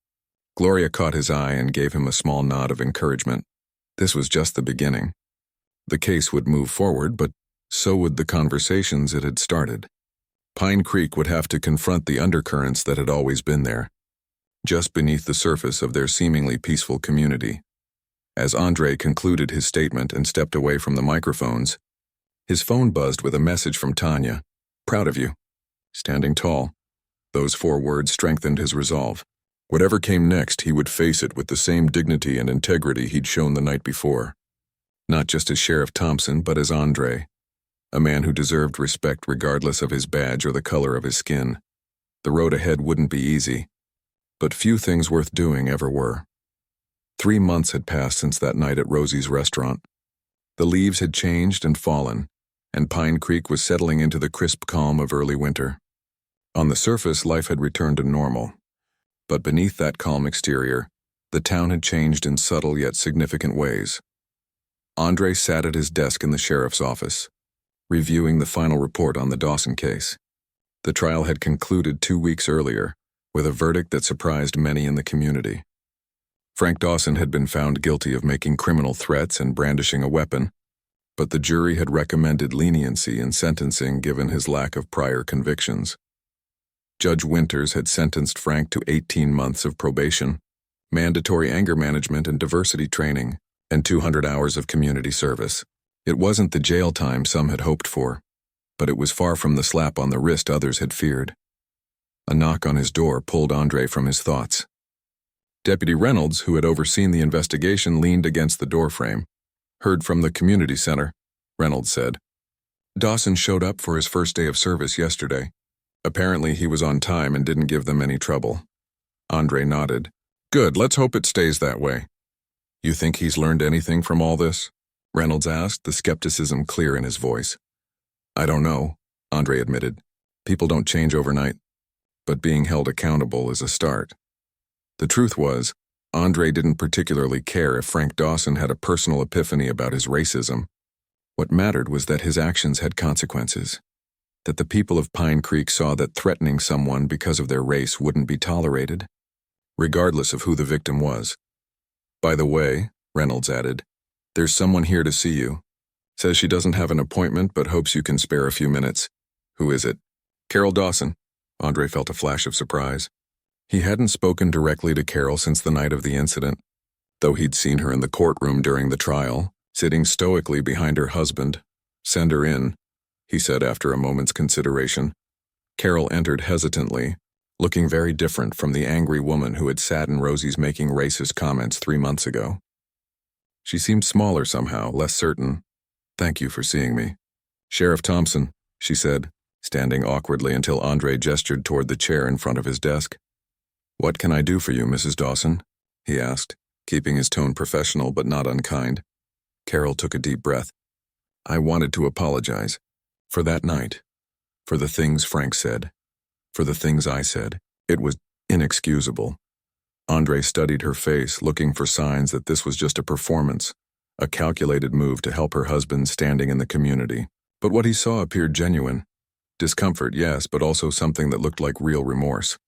Gloria caught his eye and gave him a small nod of encouragement. This was just the beginning. The case would move forward, but so would the conversations it had started. Pine Creek would have to confront the undercurrents that had always been there, just beneath the surface of their seemingly peaceful community. As Andre concluded his statement and stepped away from the microphones, his phone buzzed with a message from Tanya. Proud of you. Standing tall. Those 4 words strengthened his resolve. Whatever came next, he would face it with the same dignity and integrity he'd shown the night before. Not just as Sheriff Thompson, but as Andre, a man who deserved respect regardless of his badge or the color of his skin. The road ahead wouldn't be easy, but few things worth doing ever were. 3 months had passed since that night at Rosie's restaurant. The leaves had changed and fallen, and Pine Creek was settling into the crisp calm of early winter. On the surface, life had returned to normal, but beneath that calm exterior, the town had changed in subtle yet significant ways. Andre sat at his desk in the sheriff's office, reviewing the final report on the Dawson case. The trial had concluded 2 weeks earlier, with a verdict that surprised many in the community. Frank Dawson had been found guilty of making criminal threats and brandishing a weapon, but the jury had recommended leniency in sentencing given his lack of prior convictions. Judge Winters had sentenced Frank to 18 months of probation, mandatory anger management and diversity training, and 200 hours of community service. It wasn't the jail time some had hoped for, but it was far from the slap on the wrist others had feared. A knock on his door pulled Andre from his thoughts. Deputy Reynolds, who had overseen the investigation, leaned against the doorframe. Heard from the community center, Reynolds said. Dawson showed up for his first day of service yesterday. Apparently he was on time and didn't give them any trouble. Andre nodded. Good, let's hope it stays that way. You think he's learned anything from all this? Reynolds asked, the skepticism clear in his voice. I don't know, Andre admitted. People don't change overnight, but being held accountable is a start. The truth was, Andre didn't particularly care if Frank Dawson had a personal epiphany about his racism. What mattered was that his actions had consequences, that the people of Pine Creek saw that threatening someone because of their race wouldn't be tolerated, regardless of who the victim was. By the way, Reynolds added, there's someone here to see you. Says she doesn't have an appointment but hopes you can spare a few minutes. Who is it? Carol Dawson. Andre felt a flash of surprise. He hadn't spoken directly to Carol since the night of the incident, though he'd seen her in the courtroom during the trial, sitting stoically behind her husband. Send her in, he said after a moment's consideration. Carol entered hesitantly, looking very different from the angry woman who had sat in Rosie's making racist comments 3 months ago. She seemed smaller somehow, less certain. Thank you for seeing me. Sheriff Thompson, she said, standing awkwardly until Andre gestured toward the chair in front of his desk. What can I do for you, Mrs. Dawson? He asked, keeping his tone professional but not unkind. Carol took a deep breath. I wanted to apologize. For that night. For the things Frank said. For the things I said. It was inexcusable. Andre studied her face, looking for signs that this was just a performance, a calculated move to help her husband standing in the community. But what he saw appeared genuine. Discomfort, yes, but also something that looked like real remorse.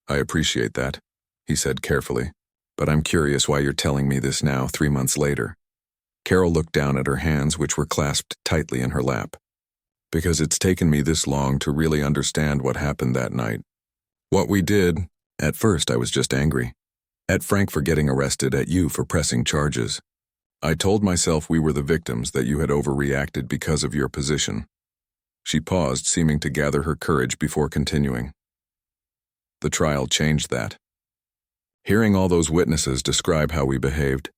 I appreciate that, he said carefully, but I'm curious why you're telling me this now, 3 months later. Carol looked down at her hands, which were clasped tightly in her lap. Because it's taken me this long to really understand what happened that night. What we did, at first I was just angry. At Frank for getting arrested, at you for pressing charges. I told myself we were the victims, that you had overreacted because of your position. She paused, seeming to gather her courage before continuing. The trial changed that. Hearing all those witnesses describe how we behaved,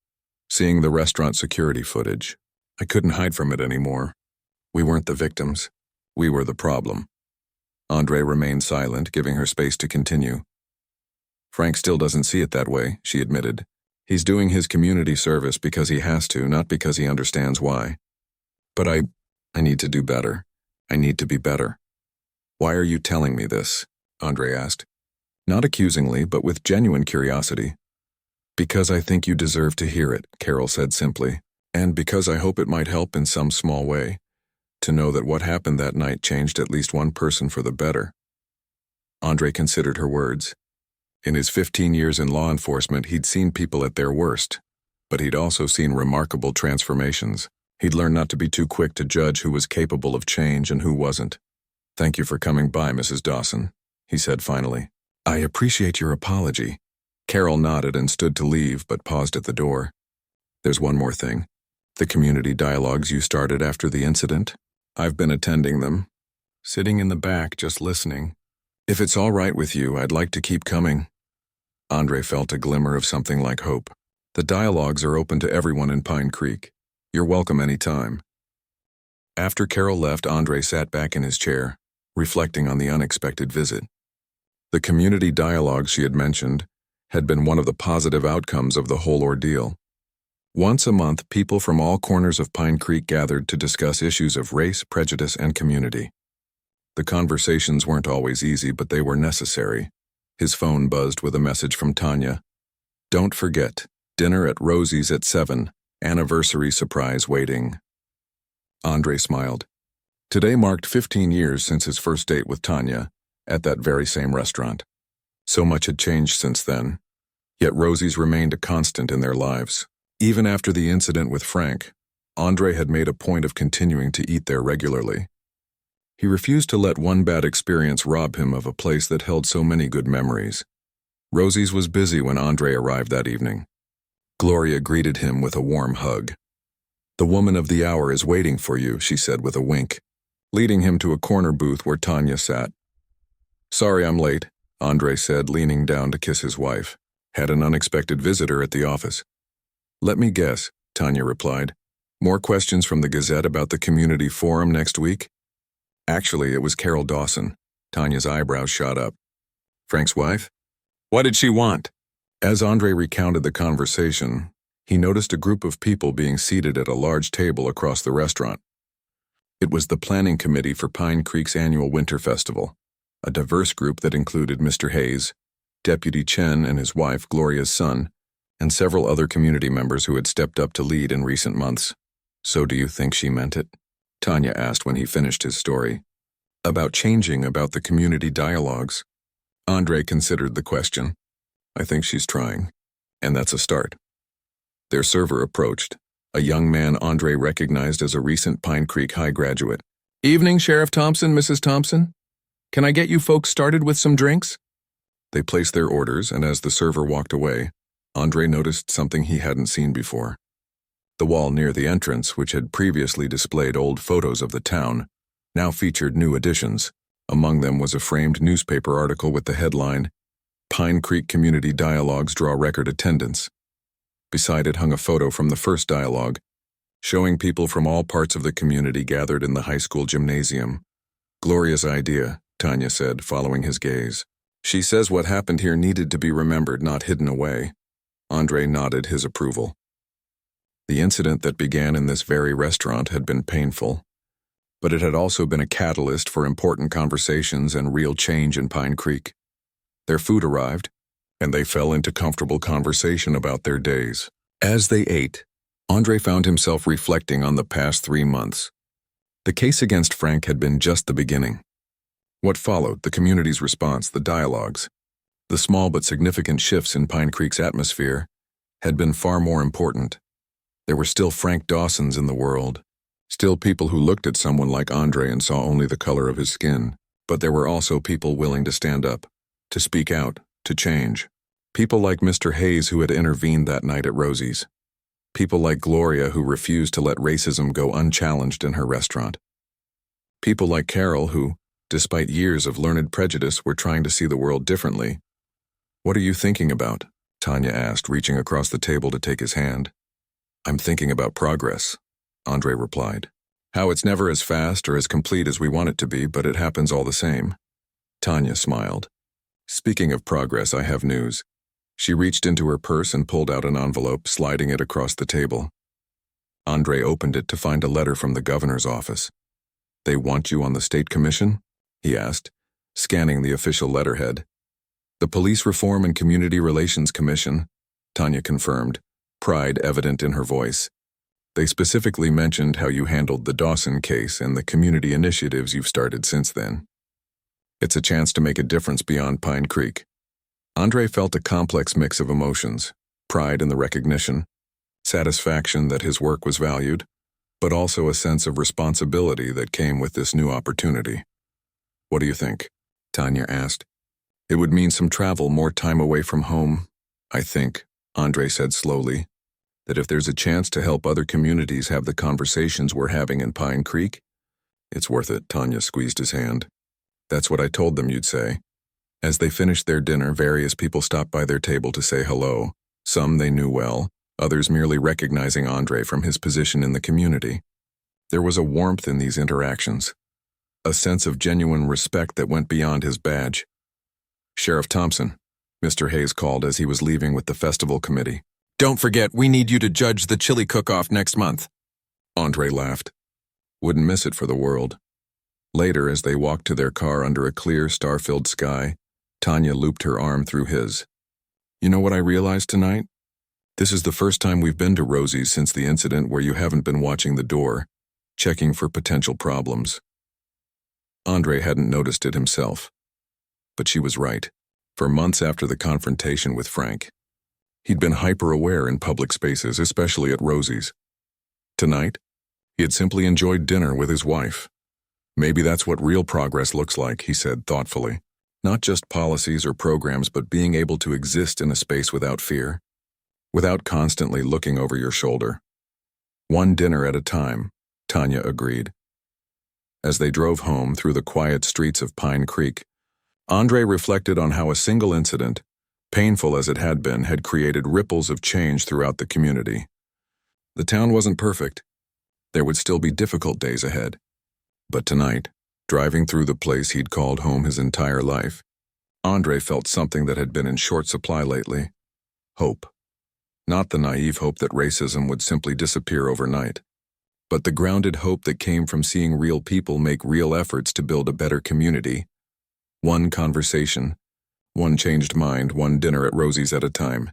seeing the restaurant security footage, I couldn't hide from it anymore. We weren't the victims. We were the problem. Andre remained silent, giving her space to continue. Frank still doesn't see it that way, she admitted. He's doing his community service because he has to, not because he understands why. But I need to do better. I need to be better. Why are you telling me this? Andre asked. Not accusingly, but with genuine curiosity. Because I think you deserve to hear it, Carol said simply, and because I hope it might help in some small way, to know that what happened that night changed at least one person for the better. Andre considered her words. In his 15 years in law enforcement, he'd seen people at their worst, but he'd also seen remarkable transformations. He'd learned not to be too quick to judge who was capable of change and who wasn't. Thank you for coming by, Mrs. Dawson, he said finally. I appreciate your apology. Carol nodded and stood to leave, but paused at the door. There's one more thing. The community dialogues you started after the incident. I've been attending them. Sitting in the back, just listening. If it's all right with you, I'd like to keep coming. Andre felt a glimmer of something like hope. The dialogues are open to everyone in Pine Creek. You're welcome any time. After Carol left, Andre sat back in his chair, reflecting on the unexpected visit. The community dialogue she had mentioned had been one of the positive outcomes of the whole ordeal. Once a month, people from all corners of Pine Creek gathered to discuss issues of race, prejudice, and community. The conversations weren't always easy, but they were necessary. His phone buzzed with a message from Tanya. Don't forget, dinner at Rosie's at 7, anniversary surprise waiting. Andre smiled. Today marked 15 years since his first date with Tanya, at that very same restaurant. So much had changed since then, yet Rosie's remained a constant in their lives. Even after the incident with Frank, Andre had made a point of continuing to eat there regularly. He refused to let one bad experience rob him of a place that held so many good memories. Rosie's was busy when Andre arrived that evening. Gloria greeted him with a warm hug. The woman of the hour is waiting for you, she said with a wink, leading him to a corner booth where Tanya sat. Sorry I'm late, Andre said, leaning down to kiss his wife. Had an unexpected visitor at the office. Let me guess, Tanya replied. More questions from the Gazette about the community forum next week? Actually, it was Carol Dawson. Tanya's eyebrows shot up. Frank's wife? What did she want? As Andre recounted the conversation, he noticed a group of people being seated at a large table across the restaurant. It was the planning committee for Pine Creek's annual winter festival, a diverse group that included Mr. Hayes, Deputy Chen and his wife, Gloria's son, and several other community members who had stepped up to lead in recent months. So do you think she meant it? Tanya asked when he finished his story. About the community dialogues. Andre considered the question. I think she's trying, and that's a start. Their server approached, a young man Andre recognized as a recent Pine Creek High graduate. Evening, Sheriff Thompson, Mrs. Thompson. Can I get you folks started with some drinks? They placed their orders, and as the server walked away, Andre noticed something he hadn't seen before. The wall near the entrance, which had previously displayed old photos of the town, now featured new additions. Among them was a framed newspaper article with the headline, Pine Creek Community Dialogues Draw Record Attendance. Beside it hung a photo from the first dialogue, showing people from all parts of the community gathered in the high school gymnasium. Glorious idea, Tanya said, following his gaze. She says what happened here needed to be remembered, not hidden away. Andre nodded his approval. The incident that began in this very restaurant had been painful, but it had also been a catalyst for important conversations and real change in Pine Creek. Their food arrived, and they fell into comfortable conversation about their days. As they ate, Andre found himself reflecting on the past 3 months. The case against Frank had been just the beginning. What followed, the community's response, the dialogues, the small but significant shifts in Pine Creek's atmosphere, had been far more important. There were still Frank Dawsons in the world, still people who looked at someone like Andre and saw only the color of his skin, but there were also people willing to stand up, to speak out, to change. People like Mr. Hayes, who had intervened that night at Rosie's. People like Gloria, who refused to let racism go unchallenged in her restaurant. People like Carol, who, despite years of learned prejudice, were trying to see the world differently. "What are you thinking about?" Tanya asked, reaching across the table to take his hand. "I'm thinking about progress," Andre replied. "How it's never as fast or as complete as we want it to be, but it happens all the same." Tanya smiled. "Speaking of progress, I have news." She reached into her purse and pulled out an envelope, sliding it across the table. Andre opened it to find a letter from the governor's office. "They want you on the state commission?" he asked, scanning the official letterhead. "The Police Reform and Community Relations Commission," Tanya confirmed, pride evident in her voice. "They specifically mentioned how you handled the Dawson case and the community initiatives you've started since then. It's a chance to make a difference beyond Pine Creek." Andre felt a complex mix of emotions, pride in the recognition, satisfaction that his work was valued, but also a sense of responsibility that came with this new opportunity. "What do you think?" Tanya asked. "It would mean some travel, more time away from home. I think," Andre said slowly, "that if there's a chance to help other communities have the conversations we're having in Pine Creek, it's worth it." Tanya squeezed his hand. "That's what I told them you'd say." As they finished their dinner, various people stopped by their table to say hello, some they knew well, others merely recognizing Andre from his position in the community. There was a warmth in these interactions, a sense of genuine respect that went beyond his badge. "Sheriff Thompson," Mr. Hayes called as he was leaving with the festival committee. "Don't forget, we need you to judge the chili cook-off next month." Andre laughed. "Wouldn't miss it for the world." Later, as they walked to their car under a clear, star-filled sky, Tanya looped her arm through his. "You know what I realized tonight? This is the first time we've been to Rosie's since the incident where you haven't been watching the door, checking for potential problems." Andre hadn't noticed it himself, but she was right. For months after the confrontation with Frank, he'd been hyper-aware in public spaces, especially at Rosie's. Tonight, he had simply enjoyed dinner with his wife. "Maybe that's what real progress looks like," he said thoughtfully. "Not just policies or programs, but being able to exist in a space without fear, without constantly looking over your shoulder." "One dinner at a time," Tanya agreed. As they drove home through the quiet streets of Pine Creek, Andre reflected on how a single incident, painful as it had been, had created ripples of change throughout the community. The town wasn't perfect. There would still be difficult days ahead. But tonight, driving through the place he'd called home his entire life, Andre felt something that had been in short supply lately. Hope. Not the naive hope that racism would simply disappear overnight, but the grounded hope that came from seeing real people make real efforts to build a better community. One conversation, one changed mind, one dinner at Rosie's at a time.